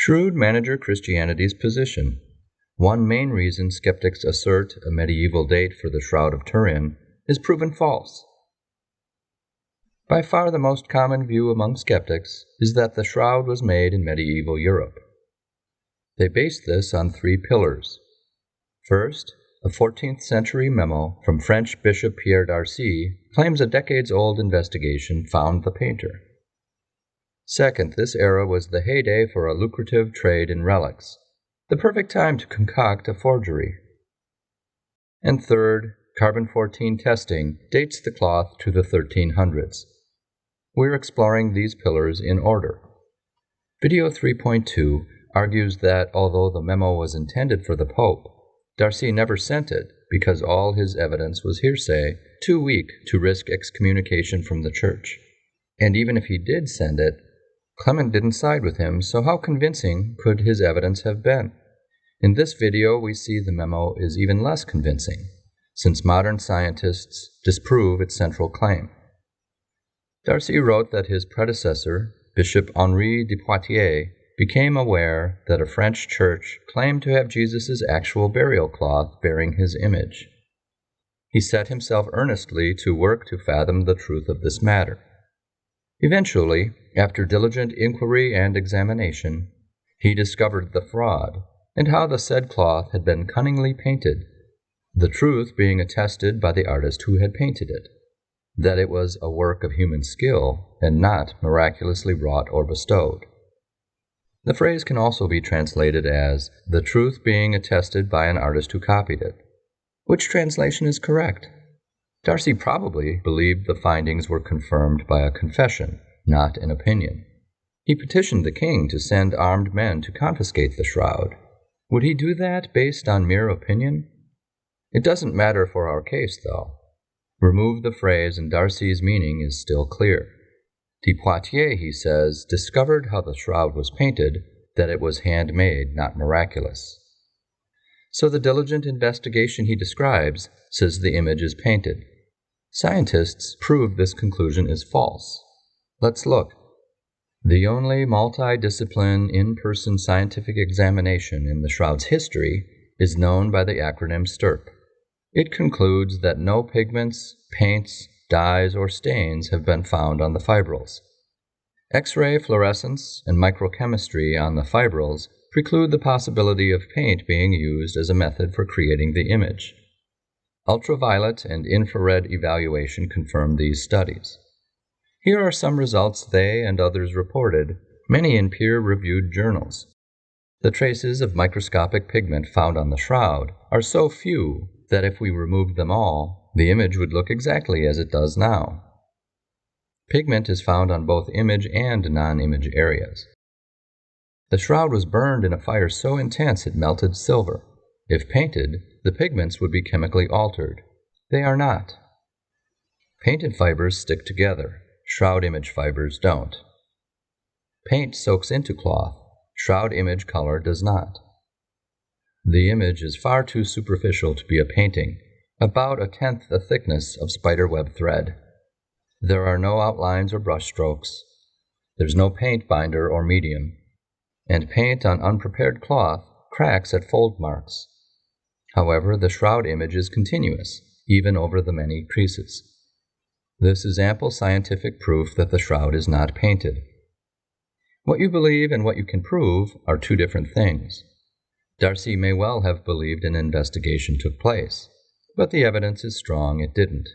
Shrewd Manager Christianity's position. One main reason skeptics assert a medieval date for the Shroud of Turin is proven false. By far the most common view among skeptics is that the shroud was made in medieval Europe. They base this on three pillars. First, a 14th century memo from French Bishop Pierre d'Arcy claims a decades-old investigation found the painter. Second, this era was the heyday for a lucrative trade in relics, the perfect time to concoct a forgery. And third, carbon-14 testing dates the cloth to the 1300s. We're exploring these pillars in order. Video 3.2 argues that although the memo was intended for the Pope, d'Arcy never sent it because all his evidence was hearsay, too weak to risk excommunication from the Church. And even if he did send it, Clement didn't side with him, so how convincing could his evidence have been? In this video, we see the memo is even less convincing, since modern scientists disprove its central claim. d'Arcy wrote that his predecessor, Bishop Henri de Poitiers, became aware that a French church claimed to have Jesus' actual burial cloth bearing his image. He set himself earnestly to work to fathom the truth of this matter. Eventually, after diligent inquiry and examination, he discovered the fraud and how the said cloth had been cunningly painted, the truth being attested by the artist who had painted it, that it was a work of human skill and not miraculously wrought or bestowed. The phrase can also be translated as the truth being attested by an artist who copied it. Which translation is correct? d'Arcy probably believed the findings were confirmed by a confession, not an opinion. He petitioned the king to send armed men to confiscate the shroud. Would he do that based on mere opinion? It doesn't matter for our case, though. Remove the phrase and d'Arcy's meaning is still clear. De Poitiers, he says, discovered how the shroud was painted, that it was handmade, not miraculous. So the diligent investigation he describes says the image is painted. Scientists prove this conclusion is false. Let's look. The only multidiscipline in-person scientific examination in the shroud's history is known by the acronym STIRP. It concludes that no pigments, paints, dyes, or stains have been found on the fibrils. X-ray fluorescence and microchemistry on the fibrils preclude the possibility of paint being used as a method for creating the image. Ultraviolet and infrared evaluation confirm these studies. Here are some results they and others reported, many in peer-reviewed journals. The traces of microscopic pigment found on the shroud are so few that if we removed them all, the image would look exactly as it does now. Pigment is found on both image and non-image areas. The shroud was burned in a fire so intense it melted silver. If painted, the pigments would be chemically altered. They are not. Painted fibers stick together. Shroud image fibers don't. Paint soaks into cloth. Shroud image color does not. The image is far too superficial to be a painting, about 1/10 the thickness of spiderweb thread. There are no outlines or brush strokes. There's no paint binder or medium. And paint on unprepared cloth cracks at fold marks. However, the shroud image is continuous, even over the many creases. This is ample scientific proof that the shroud is not painted. What you believe and what you can prove are two different things. d'Arcy may well have believed an investigation took place, but the evidence is strong it didn't.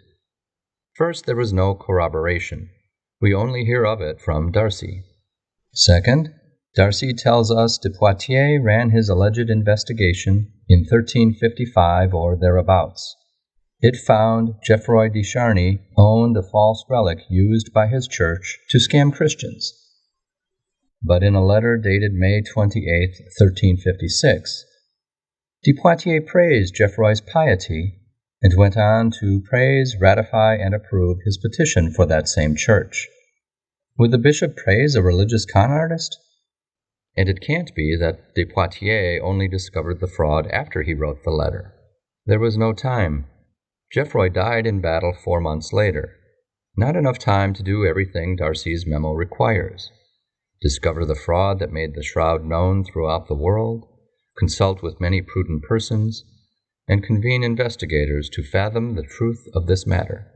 First, there was no corroboration. We only hear of it from d'Arcy. Second, d'Arcy tells us de Poitiers ran his alleged investigation in 1355 or thereabouts. It found Geoffroy de Charny owned a false relic used by his church to scam Christians. But in a letter dated May 28, 1356, de Poitiers praised Geoffroy's piety and went on to praise, ratify, and approve his petition for that same church. Would the bishop praise a religious con artist? And it can't be that de Poitiers only discovered the fraud after he wrote the letter. There was no time. Geoffroy died in battle 4 months later. Not enough time to do everything d'Arcy's memo requires. discover the fraud that made the shroud known throughout the world, consult with many prudent persons, and convene investigators to fathom the truth of this matter.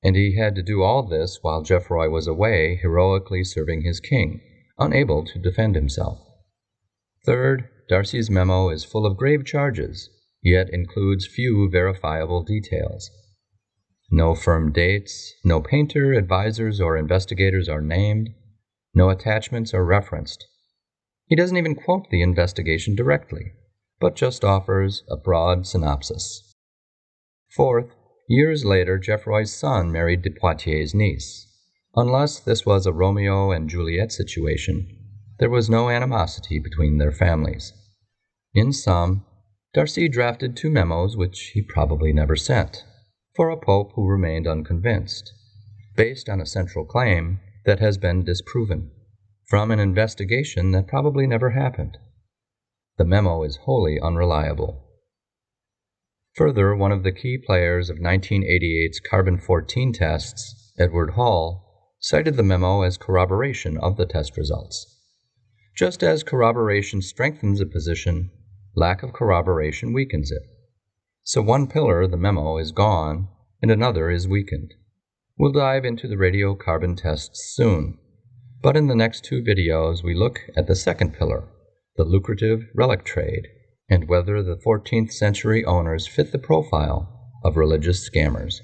And he had to do all this while Geoffroy was away, heroically serving his king, unable to defend himself. Third, Darcy's memo is full of grave charges, yet includes few verifiable details. No firm dates, no painter, advisors, or investigators are named, no attachments are referenced. He doesn't even quote the investigation directly, but just offers a broad synopsis. Fourth, years later, Geoffroy's son married de Poitiers' niece. Unless this was a Romeo and Juliet situation, there was no animosity between their families. In sum, Darcy drafted 2 memos which he probably never sent, for a pope who remained unconvinced, based on a central claim that has been disproven, from an investigation that probably never happened. The memo is wholly unreliable. Further, one of the key players of 1988's carbon-14 tests, Edward Hall, cited the memo as corroboration of the test results. Just as corroboration strengthens a position, lack of corroboration weakens it. So one pillar, the memo, is gone, and another is weakened. We'll dive into the radiocarbon tests soon, but in the next 2 videos we look at the second pillar, the lucrative relic trade, and whether the 14th century owners fit the profile of religious scammers.